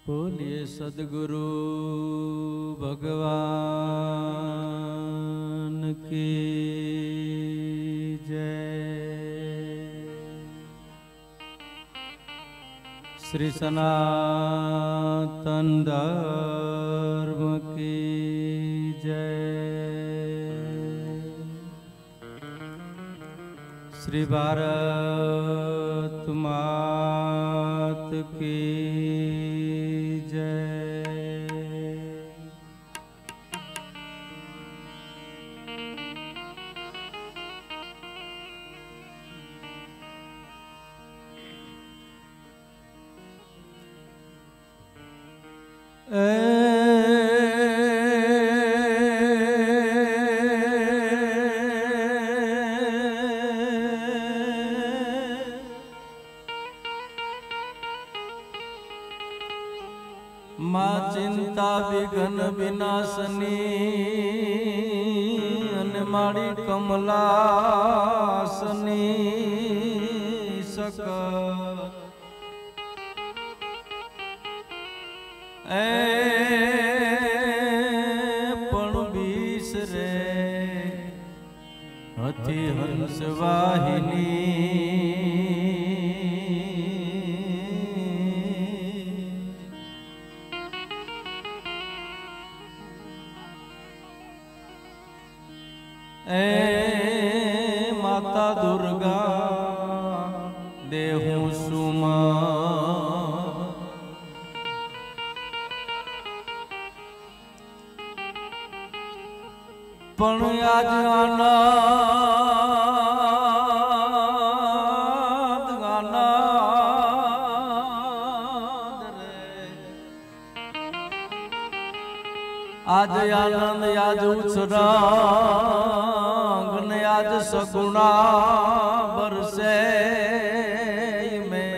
बोलिए सदगुरु भगवान की जय। श्री सनातन धर्म की जय। श्री भारत मात की जय। मां चिंता विघन विनाशनी अने मारी कमलासनी सक पण बीसरे हथी हंस वाहिनी माता दुर्गा देहूं सुमा पण आज आनंद रे आज आनंद आज उत्सरांग ने आज सगुणा बरसे में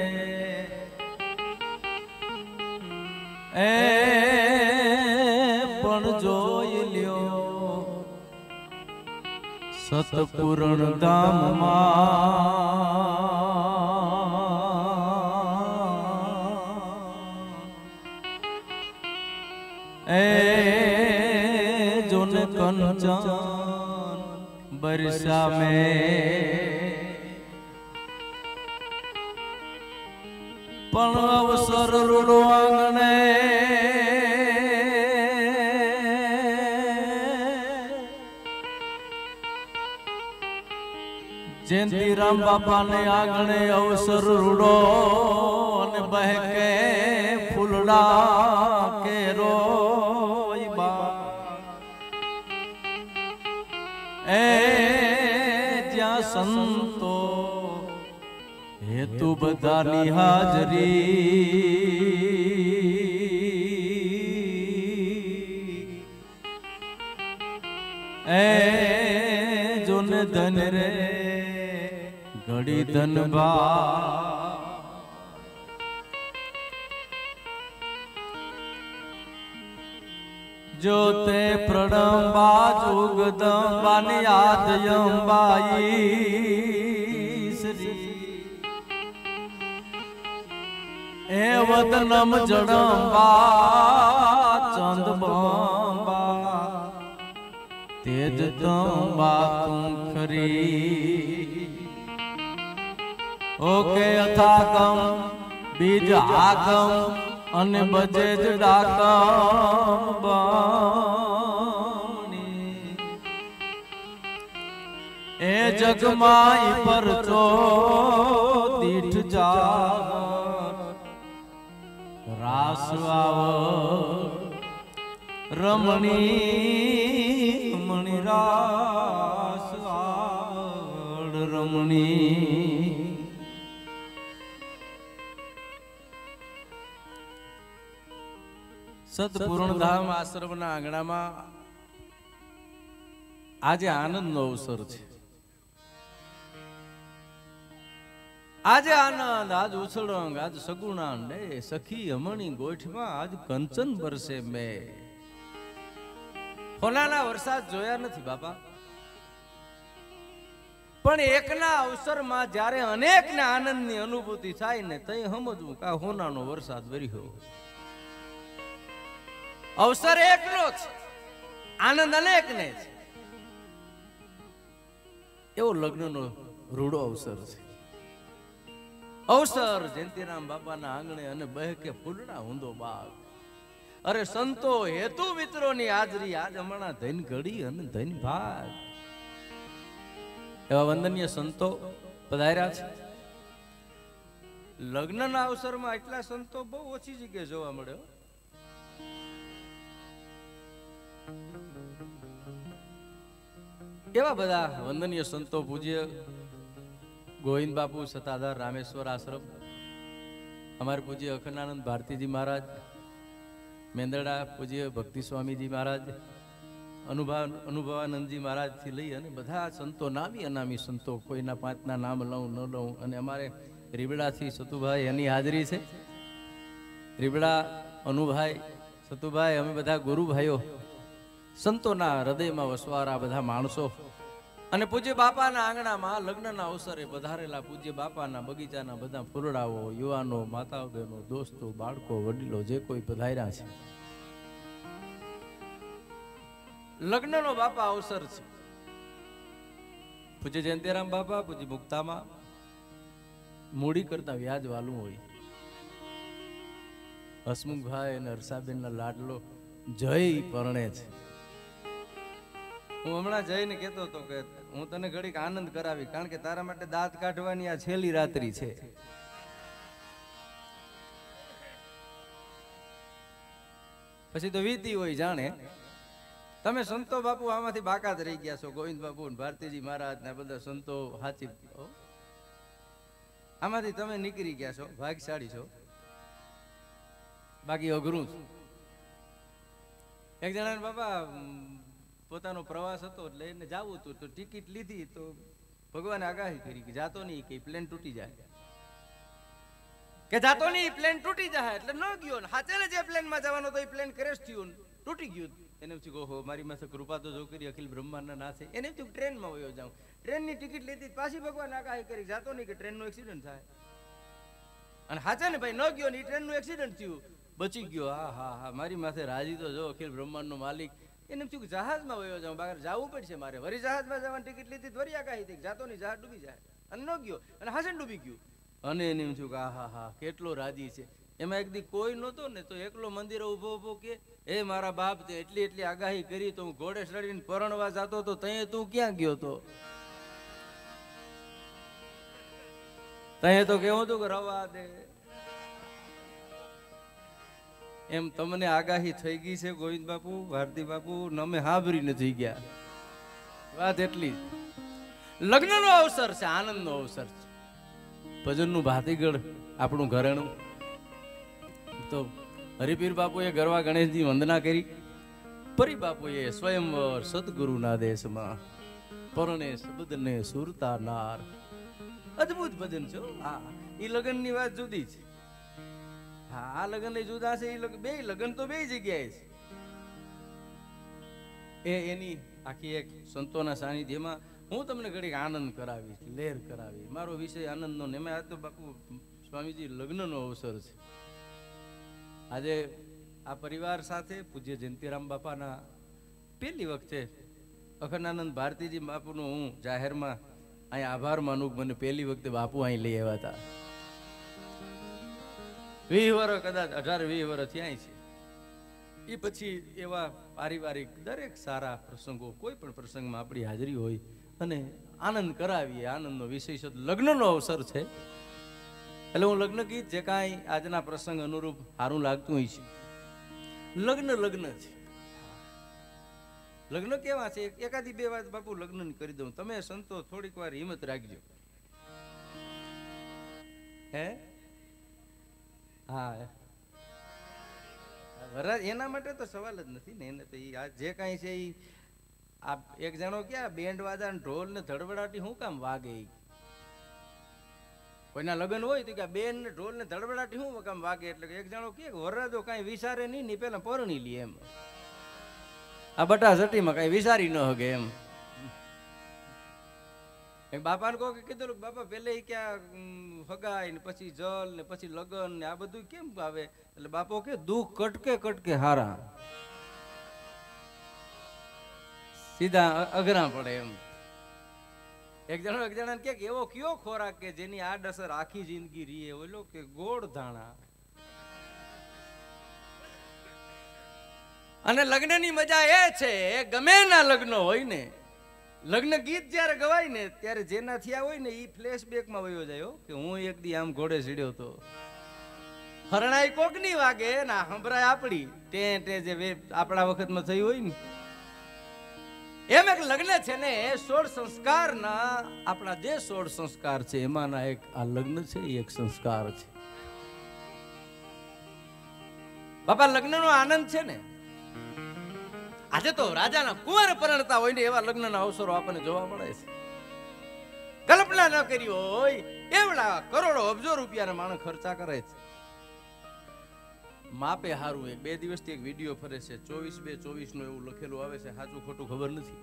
पण जोई ल्यो सतपूर्ण धाम जोन कंचन बरसा में पण अवसर रूड़ो आंगणे जयंती राम बापा ने आंगणे अवसर रूड़ो ने बहके फूलड़ा के रोई बा ज्या संतो हेतु बधानी हाजरी जोन धन रे घड़ी धनबा जोते प्रणम्बा जुगदम्बा नियादयम्बाई श्री ए वदनम जड़म्बा चंदबम्बा तेज तम्बा तुखरी ओके अथाकम बीज आकम अन बजेज डाकम बाणी ए जगमाई पर चो दीठ जा रास आव रमणी मणि रास आवड़ रमणी सतपूर्ण धाम आश्रम ना आंगणा में आज आनंद नो अवसर है। आज आनंद आज उछळंग आज सगुणांड सखी अमणी गोठ में आज कंचन बरसे में होनाना वरसाद जोया नहीं बापा पण एकना अवसर में जारे अनेक ने आनंद नी अनुभूति थाय ने तई समजવું का होनानो वरसाद वर्यो અવસર એકનો છે, આનંદ અનેકને છે. એવો લગ્નનો રૂડો અવસર છે. અવસર જયંતિરામ બાપાના આંગણે અને બહેકે ફૂલડા ઊંધો બાગ. અરે સંતો હેતુ મિત્રોની હાજરી આજ હમણાં ધન ઘડી અને ધન ભાગ. એવા વંદનીય સંતો પધાર્યા છે. લગ્નના અવસરમાં એટલા સંતો બહુ ઓછી જગ્યાએ જોવા મળે. એવા બધા વંદનીય સંતો પૂજ્ય ગોવિંદ બાપુ સતાધાર રામેશ્વર આશ્રમ, અમારે પૂજ્ય અખંડાનંદ ભારતીજી મહારાજ, મેંદરડા પૂજ્ય ભક્તિ સ્વામીજી મહારાજ, અનુભવાનંદજી મહારાજ થી લઈ અને બધા સંતો, નામી અનામી સંતો, કોઈના પાંચના નામ લઉં ન લઉં. અને અમારે રીબડાથી સતુભાઈ એની હાજરી છે. રીબડા અનુભાઈ, સતુભાઈ, અમે બધા ગુરુભાઈઓ, સંતોના હૃદયમાં વસવારા બધા માણસો. અને પૂજ્ય બાપાના આંગણામાં લગ્નના અવસરે પધારેલા પૂજ્ય બાપાના બગીચાના બધા ફૂલડાઓ, યુવાનો, માતાઓ, બહેનો, દોસ્તો, બાળકો, વડીલો જે કોઈ પધાર્યા છે. લગ્નનો બાપા અવસર છે. પૂજ્ય જયંતિરામ બાપા, પૂજ્ય મુક્તામાં મૂડી કરતા વ્યાજ વાલું હોય. હસમુખભાઈ અને હર્ષાબેનના લાડલો જય પરણે છે. હું હમણાં જઈને કહેતો હતો કે હું તને ઘડીક આનંદ કરાવી, કારણ કે તારા માટે દાંત કાઢવાની આ છેલ્લી રાત્રિ છે. પછી તો વીતી હોય જાણે. તમે સંતો બાપુ આમાંથી બાકાત રહી ગયા છો. ગોવિંદ બાપુ, ભારતીજી મહારાજ ને બધા સંતો હાચી, આમાંથી તમે નીકળી ગયા છો, ભાગ્યશાળી છો. બાકી અઘરું છે. એક જણા બાપા પોતાનો પ્રવાસ હતો એટલે એને જવું હતું, તો ટિકિટ લીધી તો ભગવાને આગાહી કરી કે જાતો નહીં, કે પ્લેન તૂટી જાય, કે જાતો નહીં, પ્લેન તૂટી જાય. એટલે ન ગયો. હાચે જે પ્લેનમાં જવાનો તો એ પ્લેન ક્રેશ થયું, તૂટી ગયું. એને એમ થયું, ઓહો, મારી માથે કૃપા તો જો કરી અખિલ બ્રહ્માંડના નાથે. એને એમ થયું ટ્રેનમાં વયો જાઉં. ટ્રેનની ટિકિટ લીધી, પાછી ભગવાન આગાહી કરી જાતો નહીં, કે ટ્રેનનો એક્સિડન્ટ થાય. અને હાચે ને ભાઈ ન ગયો ને, એ ટ્રેનનું એક્સિડન્ટ થયું, બચી ગયો. હા હા હા, મારી માથે રાજી તો જો અખિલ બ્રહ્માંડનો માલિક. એને થયું કે જહાજમાં વયો જાઉં, બહાર જવું પડશે મારે. વરી જહાજમાં જવાની ટિકિટ લીધી, વરી આગાહી થઈ જાતો નહીં, જહાજ ડૂબી જાય. અને ન ગયો, અને હાસન ડૂબી ગયું. અને એને એમ થયું કે હા હા હા, કેટલો રાજી છે. એમાં એક દી કોઈ નહોતો ને, તો એકલો મંદિરે ઉભો ઉભો કે હે મારા બાપ, તે એટલી એટલી આગાહી કરી તો હું ઘોડે ચડીને પરણવા જતો તો તયે તું ક્યાં ગયો તો? તયે તો કેવું હતું કે રવા દે. એમ તમને આગાહી થઈ ગઈ છે ગોવિંદ બાપુ, ભારતી બાપુ, અમે હાબરી નથી ગયા. વાત એટલી. લગ્નનો અવસર છે, આનંદનો અવસર છે. ભજનનું ભાતીગઢ આપણું ઘરેણું. તો હરિપીર બાપુએ ગરવા ગણેશજી વંદના કરી. પરી બાપુએ સ્વયંવર સદગુરુના દેશમાં પરણે શબ્દને સુરતા નાર. અદ્ભુત ભજન છે. હા, એ લગ્નની વાત જુદી છે. હા, આ લગ્ન જુદા છે. બે લગ્ન તો બે જગ્યાએ છે. એની આખી એક સંતોના સાનિધ્યમાં હું તમને ઘડીક આનંદ કરાવીશ, લહેર કરાવી. મારો વિષય આનંદનો ને એમાં આ તો બાપુ સ્વામીજી લગ્નનો અવસર છે. આજે આ પરિવાર સાથે પૂજ્ય જયંતિરામ બાપાના પહેલી વખતે અખંડાનંદ ભારતીજી બાપુનો હું જાહેરમાં અહીં આભાર માનું. મને પહેલી વખતે બાપુ અહીં લઈ આવ્યા હતા. 20 વર્ષ, કદાચ 18-20 વર્ષ થયા છે. એ પછી એવા પારિવારિક દરેક સારા પ્રસંગો, કોઈ પણ પ્રસંગમાં આપણી હાજરી હોય અને આનંદ કરાવીએ. આનંદનો વિષય છે, લગ્નનો અવસર છે. એટલે હું લગ્ન ગીત જે કાંઈ આજના પ્રસંગ અનુરૂપ સારું લાગતું હોય છે. લગ્ન લગ્ન છે. લગ્ન કેવા છે? એકાદી બે વાત બાપુ લગ્ન કરી દઉં. તમે સંતો થોડીક વાર હિંમત રાખજો. હે હા, એના માટે તો સવાલ જ નથી ને. એને તો જે કાંઈ છે એ આ એક જણો ક્યાં બેન્ડ વાજા ઢોલ ને ધડબડાટી શું કામ વાગે? કોઈના લગ્ન હોય તો કે બેન ને ઢોલ ને ધડબડાટી શું કામ વાગે? એટલે એક જણો કે વરરાજો કાંઈ વિચારે નહીં ને પેલા પરણી લે એમ. આ બટા સટીમાં કાંઈ વિચારી ન હગે એમ. બાપાને કહો કે કીધું બાપા પેલે ક્યાં ફગાય ને પછી જલ ને પછી લગન ને આ બધું કેમ આવે? એટલે બાપો કે દુઃખ કટકે કટકે હારા, સીધા અઘરા પડે એમ. એક જણાને કે એવો કયો ખોરાક કે જેની આડઅસર આખી જિંદગી રીએ? ઓલો કે ગોળ ધાણા. અને લગ્નની મજા એ છે, ગમે ના લગ્ન હોય ને, લગ્ન ગીત જયારે ગવાય ને ત્યારે જેના થયા હોય ને એ ફ્લેશબેકમાં વયો જાય કે હું એક દી આમ ઘોડે સીડ્યો તો. હરણાઈ કોકની વાગે ના હંભરાય આપડી ટે જે આપણા વખતમાં થયું હોય ને એમ. એક લગ્ન છે ને 16 સંસ્કારના, આપણા જે 16 સંસ્કાર છે એમાંના એક આ લગ્ન છે, એક સંસ્કાર છે. બાપા લગ્નનો આનંદ છે ને, આજે તો રાજાના કુંવર પરણતા હોય ને એવા લગ્નના અવસરો આપણને જોવા મળે છે. કલ્પના ન કરી હોય એવડા કરોડો અબજો રૂપિયાના માણસ ખર્ચા કરે છે. માપે હારું. એક 2 દિવસથી એક વિડીયો ફરે છે, 24/2/24 નું એવું લખેલું આવે છે, સાચું ખોટું ખબર નથી.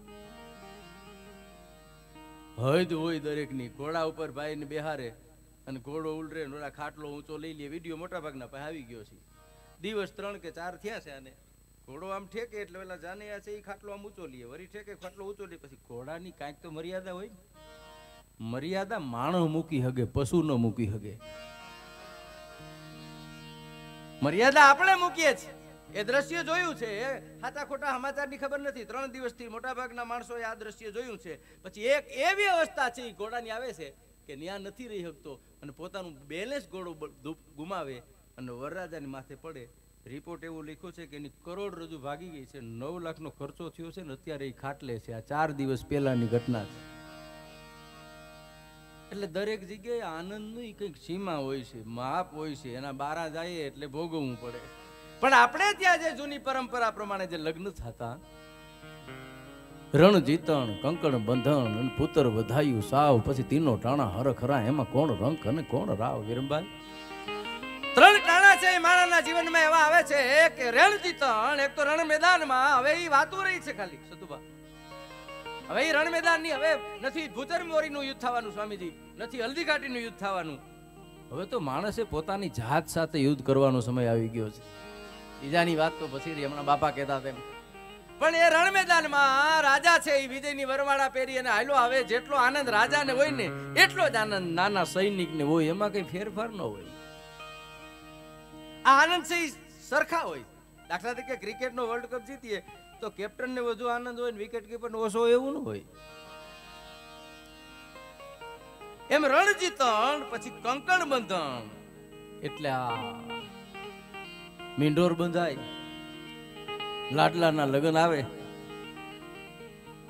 હદ હોય દરેકની. ઘોડા ઉપર ભાઈને બેહારે અને ઘોડો ઉલરે, ઓલા ખાટલો ઊંચો લઈ લે. વિડીયો મોટા ભાગના પાસે આવી ગયો છે. દિવસ 3 કે 4 થયા છે આને. ઘોડો આમ ઠેકે એટલે પેલા જાનૈયા છે એ ખાટલો આમ ઊંચો લે, વરી ઠેકે ખાટલો ઊંચો લે. પછી ઘોડાની કાંઈક તો મર્યાદા હોય. મર્યાદા માણસ મૂકી હગે, પશુ ન મૂકી હગે. મર્યાદા આપણે મૂકીએ છીએ. એ દ્રશ્ય જોયું છે, સાચા ખોટા સમાચારની ખબર નથી. 3 દિવસથી મોટા ભાગના માણસોએ આ દ્રશ્ય જોયું છે. પછી એક એવી અવસ્થા છે ઘોડાની આવે છે કે ન્યા નથી રહી શકતો અને પોતાનું બેલેન્સ ઘોડો ગુમાવે અને વરરાજાની માથે પડે. રિપોર્ટ એવું લખ્યો છે કે એની કરોડરજ્જુ ભાગી ગઈ છે, 9 લાખનો ખર્ચો થયો છે ને અત્યારે એ ખાટલે છે. આ 4 દિવસ પહેલાની ઘટના છે. એટલે દરેક જગ્યાએ આનંદની કંઈક સીમા હોય છે, માપ હોય છે. એના બારા જાય એટલે ભોગવવું પડે. પણ આપણે ત્યાં જે જૂની પરંપરા પ્રમાણે જે લગ્ન થતા, રણ જીતણ, કંકણ બંધણ અને પુત્ર વધાયું સાવ, પછી તીનો ટાણા હરખરા, એમાં કોણ રંક અને કોણ રાવ. વિરમભાઈ 3 ટાણા છે એ માણસના જીવનમાં એવા આવે છે કે રણ જીતણ, એક તો રણ મેદાનમાં. હવે એ વાતો રહી છે ખાલી સતુભા. હવે એ રણ મેદાનની હવે નથી ભૂતર મોરીનું યુદ્ધ થવાનું સ્વામીજી, નથી હલ્દી ઘાટીનું યુદ્ધ થવાનું. હવે તો માણસે પોતાની જાત સાથે યુદ્ધ કરવાનો સમય આવી ગયો છે. બીજાની વાત તો પછી હમણાં બાપા કહેતા તેમ. પણ એ રણ મેદાનમાં રાજા છે એ વિજયની વરવાળા પહેરી અને હાલો આવે. જેટલો આનંદ રાજાને હોય ને એટલો જ આનંદ નાના સૈનિકને હોય. એમાં કઈ ફેરફાર ન હોય. આ આનંદ છે એ સરખા હોય. દાખલા તરીકે ક્રિકેટનો વર્લ્ડ કપ જીતીએ તો કેપ્ટનને વધુ આનંદ હોય ને વિકેટ કીપરને ઓછો, એવું ન હોય. એમ રણ જીતણ પછી કંકણ બંધન એટલે આ મીંઢોર બંધાય, લાડલાના લગ્ન આવે.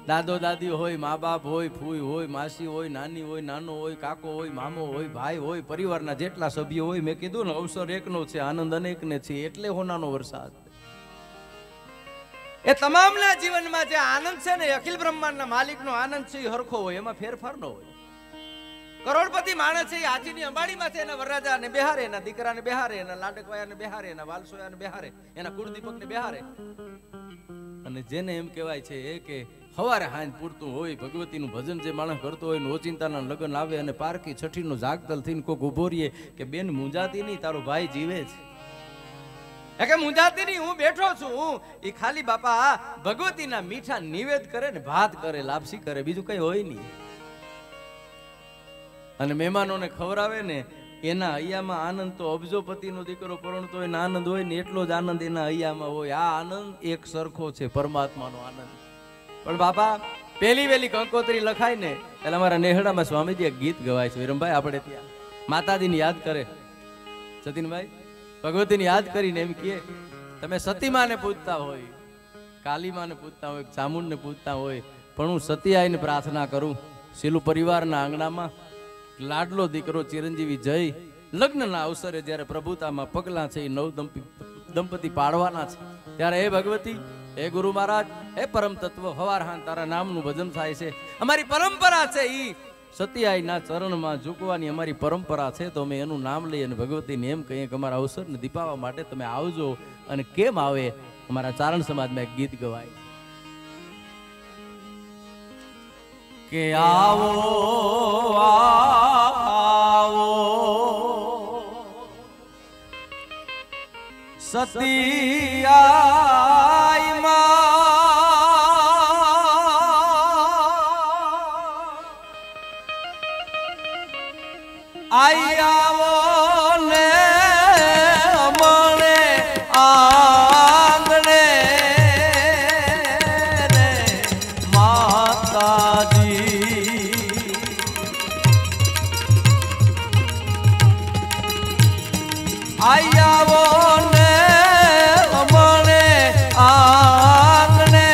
દાદો દાદી હોય, મા બાપ હોય, ફૂઈ હોય, માસી હોય, નાની હોય, નાનો હોય, કાકો હોય, મામો હોય, ભાઈ હોય, પરિવારના જેટલા સભ્યો હોય. મેં કીધું ને અવસર એકનો છે, આનંદ અનેકને છે. એટલે હોનાનો વરસાદ. એ તમામના જીવનમાં જે આનંદ છે ને, અખિલ બ્રહ્માંડના માલિકનો આનંદ છે એ હરખો હોય, એમાં ફેરફાર ન હોય. કરોડપતિ માણસ છે એ હાથીની અંબાડીમાં છે, એના વરરાજાને બેહારે, એના દીકરાને બેહારે, એના લાડકવાયાને બેહારે, એના વાલસોયાને બેહારે, એના કુળદીપકને બેહારે. અને જેને એમ કહેવાય છે કે સવારે હાંજ પૂરતું હોય ભગવતીનું ભજન જે માણસ કરતો હોય ને ઓચિંતાના લગ્ન આવે અને પારકી છઠ્ઠીનો જાગતલ થઈને કોક ઉભો રહીએ કે બેન મૂંઝાતી નહીં, તારો ભાઈ જીવે છે. કે મૂંઝાતી નહીં, હું બેઠો છું. એ ખાલી બાપા ભગવતીના મીઠા નિવેદ કરે ને ભાત કરે, લાપસી કરે, બીજું કઈ હોય નહીં. અને મહેમાનોને ખવડાવે ને એના હૈયામાં આનંદ તો અબજોપતિનો દીકરો પરણતો હોય ને આનંદ હોય ને એટલો જ આનંદ એના હૈયામાં હોય. આ આનંદ એક સરખો છે, પરમાત્માનો આનંદ. પણ બાપા પહેલી વેલી કંકોત્રી લખાય ને એટલે અમારા નેહડામાં સ્વામીજી એક ગીત ગવાય છે. વિરમભાઈ આપણે ત્યાં માતાજીને યાદ કરે, સતીનભાઈ ભગવતીને યાદ કરીને એમ કહે, તમે સતીમાને પૂજતા હોય, કાલીમાને પૂજતા હોય, ચામુંડને પૂજતા હોય, પણ હું સતી આવીને પ્રાર્થના કરું શીલુ પરિવારના આંગણામાં લાડલો દીકરો ચિરંજીવી જય લગ્નના અવસરે જ્યારે પ્રભુતામાં પગલા છે એ નવ દંપતી પાડવાના છે ત્યારે હે ભગવતી, હે ગુરુ મહારાજ, હે પરમ તત્વ, હવાર હાન તારા નામનું ભજન થાય છે. અમારી પરંપરા છે ઈ સતીઆઈના ચરણમાં ઝૂકવાની અમારી પરંપરા છે. તો અમે એનું નામ લઈ અને ભગવતીને એમ કહીએ કે અમારા અવસરને દીપાવવા માટે તમે આવજો. અને કેમ આવે, અમારા ચારણ સમાજમાં એક ગીત ગવાય કે આવો આવો સતી આઈ આવો ને અમણે આંગણે રે માતાજી આવો ને અમણે આંગણે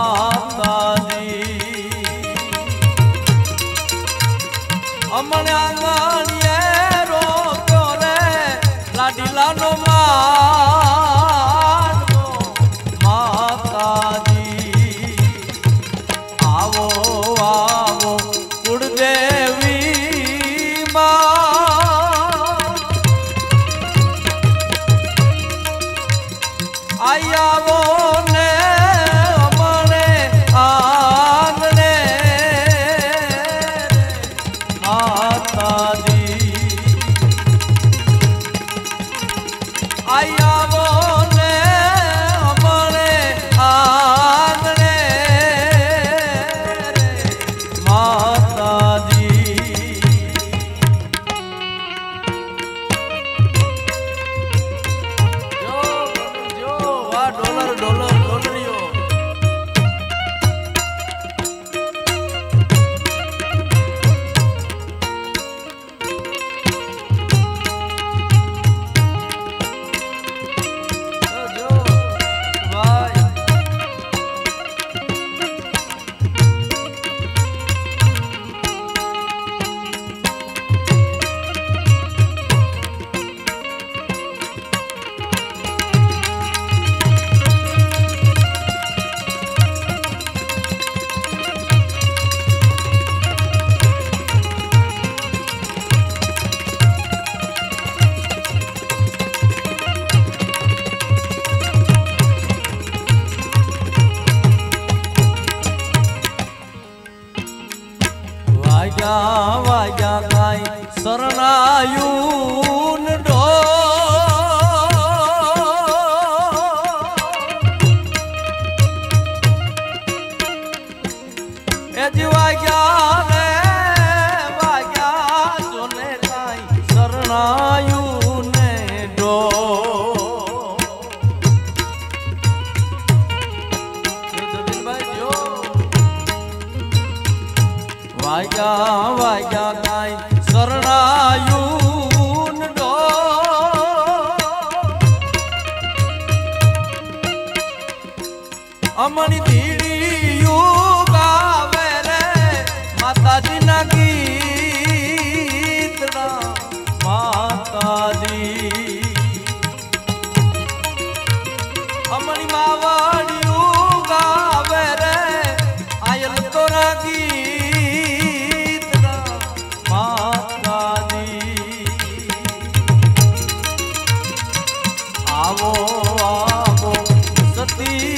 માતાજી અમણે આંગણીએ રોક્યો રે લાડીલાનો માનવો માતાજી આવો આવો કુળદેવી માં આવો ને અમણે આંગણે માતાજી આવો ને અમણે આંગણે માતાજી જો આ ડોલર ડોલર ડોલરીઓ વાગ્યા કાઈ શરણાયું ઢો એ જ વાગ્યા રે વાગ્યા જોને કાઈ શરણાયું ને ઢો વાગ્યા કાઈ શરણાયું ઢો અમણી ધીડીયું ગાવે રે માતાજીના ગીતડા માતાજી અમણી માવાડિયું ગાવે રે આયલ તોરા ગીત આવો આવો સતી